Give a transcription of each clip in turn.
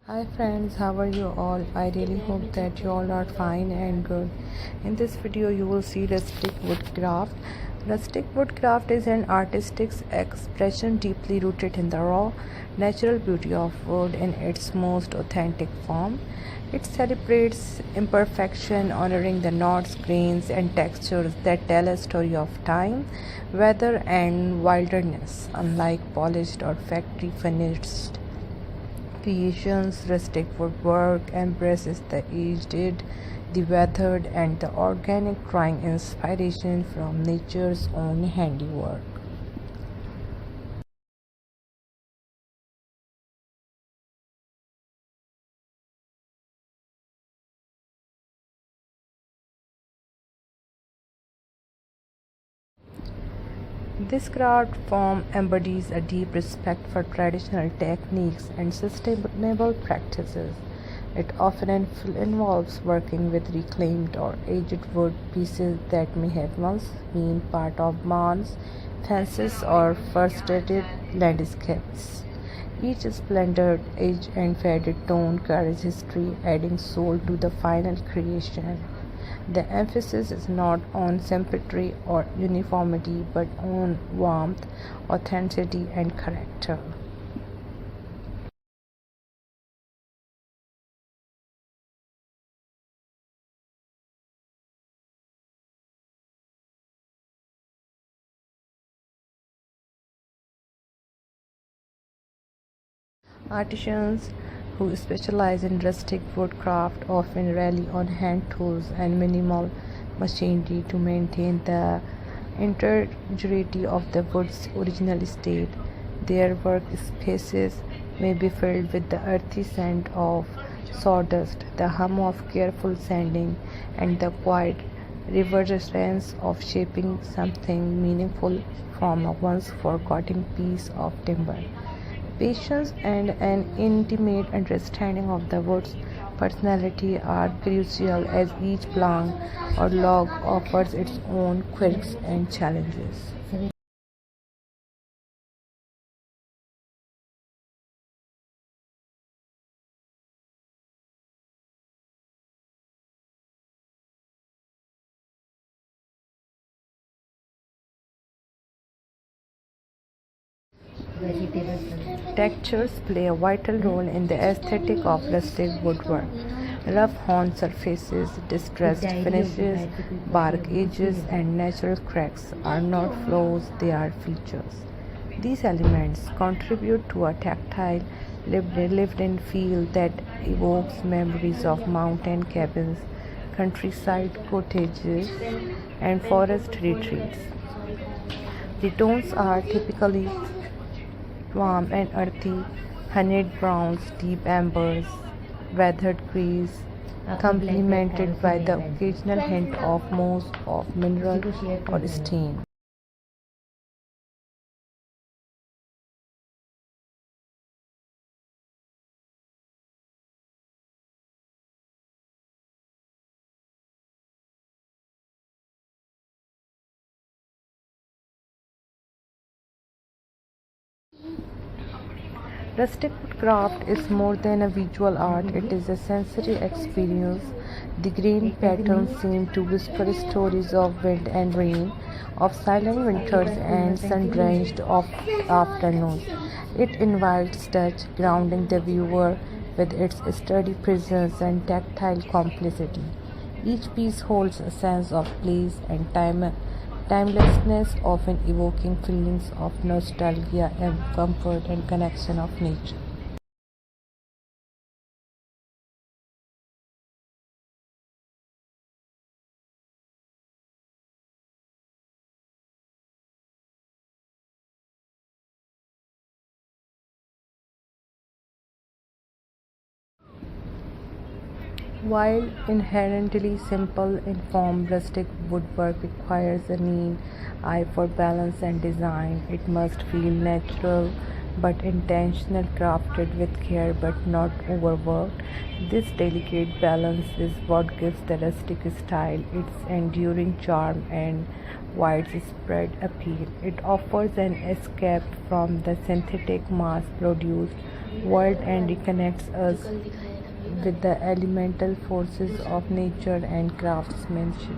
Hi friends, how are you all? I really hope that you all are fine and good. In this video, you will see rustic woodcraft. Rustic woodcraft is an artistic expression deeply rooted in the raw, natural beauty of wood in its most authentic form. It celebrates imperfection, honoring the knots, grains, and textures that tell a story of time, weather, and wilderness, unlike polished or factory finished creations. Rustic woodwork embraces the aged, the weathered, and the organic, drawing inspiration from nature's own handiwork. This craft form embodies a deep respect for traditional techniques and sustainable practices. It often involves working with reclaimed or aged wood pieces that may have once been part of barns, fences, or forested landscapes. Each splendid, aged, and faded tone carries history, adding soul to the final creation. The emphasis is not on symmetry or uniformity but on warmth, authenticity, and character. Artisans who specialize in rustic woodcraft often rely on hand tools and minimal machinery to maintain the integrity of the wood's original state. Their workspaces may be filled with the earthy scent of sawdust, the hum of careful sanding, and the quiet reverberance of shaping something meaningful from a once forgotten piece of timber. Patience and an intimate understanding of the wood's personality are crucial as each plank or log offers its own quirks and challenges. Textures play a vital role in the aesthetic of rustic woodwork. Rough-hewn surfaces, distressed finishes, bark edges, and natural cracks are not flaws, they are features. These elements contribute to a tactile, lived-in feel that evokes memories of mountain cabins, countryside cottages, and forest retreats. The tones are typically warm and earthy, honeyed browns, deep ambers, weathered greys, complemented by the occasional hint of moss, of mineral, or stain. Rustic woodcraft is more than a visual art, it is a sensory experience. The green patterns seem to whisper stories of wind and rain, of silent winters and sun-drenched afternoons. It invites touch, grounding the viewer with its sturdy presence and tactile complicity. Each piece holds a sense of place and timelessness, often evoking feelings of nostalgia and comfort and connection of nature. While inherently simple in form, rustic woodwork requires a keen eye for balance and design. It must feel natural, but intentional, crafted with care but not overworked. This delicate balance is what gives the rustic style its enduring charm and widespread appeal. It offers an escape from the synthetic mass produced world and reconnects us with the elemental forces of nature and craftsmanship.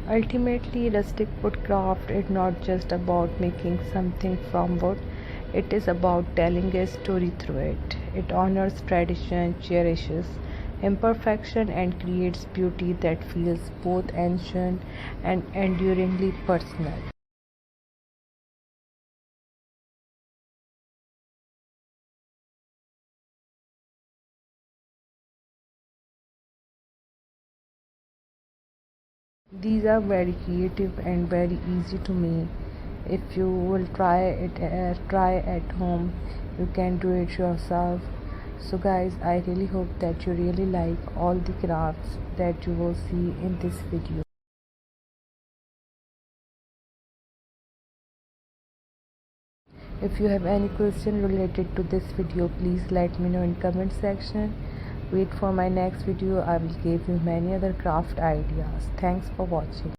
Ultimately, rustic woodcraft is not just about making something from wood, it is about telling a story through it. It honors tradition, cherishes imperfection, and creates beauty that feels both ancient and enduringly personal. These are very creative and very easy to make. If you will try at home, you can do it yourself. So guys, I really hope that you really like all the crafts that you will see in this video. If you have any question related to this video, please let me know in comment section. Wait for my next video. I will give you many other craft ideas. Thanks for watching.